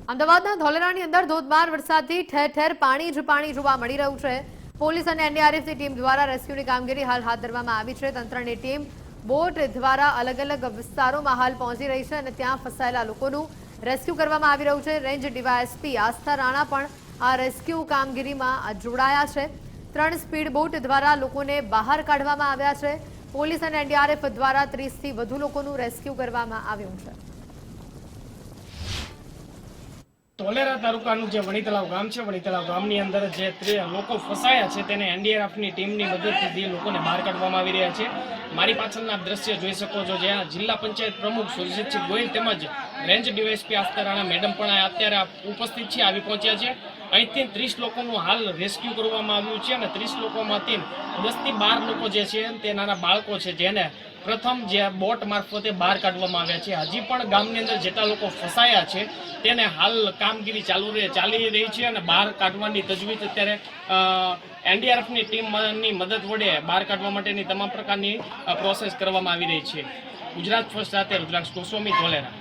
અમદાવાદના ધોલેરાની અંદર ધોધમાર વરસાદથી ઠેર ઠેર પાણી જ પાણી જોવા મળી રહ્યું છે। પોલીસ અને એનડીઆરએફની ટીમ દ્વારા રેસ્ક્યુની કામગીરી હાલ હાથ ધરવામાં આવી છે। તંત્રની ટીમ બોટ દ્વારા અલગ અલગ વિસ્તારોમાં હાલ પહોંચી રહી છે અને ત્યાં ફસાયેલા લોકોનું રેસ્ક્યુ કરવામાં આવી રહ્યું છે। રેન્જ ડીવાયએસપી આસ્થા રાણા પણ આ રેસ્ક્યુ કામગીરીમાં જોડાયા છે। 3 સ્પીડ બોટ દ્વારા લોકોને બહાર કાઢવામાં આવ્યા છે। પોલીસ અને એનડીઆરએફ દ્વારા 30થી વધુ લોકોનું રેસ્ક્યુ કરવામાં આવ્યું છે। ધોલેરા તાલુકાનું જે વણીતલાવ ગામ છે, વણીતલાવ ગામની અંદર જે લોકો ફસાયા છે તેને એનડીઆરએફની ટીમની મદદથી લોકોને બહાર કાઢવામાં આવી રહ્યા છે। મારી પાછળના દ્રશ્ય જોઈ શકો છો, જ્યાં જિલ્લા પંચાયત પ્રમુખ સુરજીતસિંહ ગોહિલ તેમજ રેન્જ ડીવાયએસપી આસ્થા રાણા મેડમ પણ અત્યારે ઉપસ્થિત છે, આવી પહોંચ્યા છે। અહીંથી 30 લોકોનું હાલ રેસ્ક્યુ કરવામાં આવ્યું છે અને 30 લોકોમાંથી 10થી 12 લોકો જે છે તે નાના બાળકો છે, જેને પ્રથમ જે બોટ મારફતે બહાર કાઢવામાં આવ્યા છે। હજી પણ ગામની અંદર જેટલા લોકો ફસાયા છે તેને હાલ કામગીરી ચાલી રહી છે અને બહાર કાઢવાની તજવીજ અત્યારે એનડીઆરએફની ટીમની મદદ વડે બહાર કાઢવા માટેની તમામ પ્રકારની પ્રોસેસ કરવામાં આવી રહી છે। ગુજરાત ફર્સ્ટ સાથે રુદ્રાક્ષ ગોસ્વામી, ધોલેરા।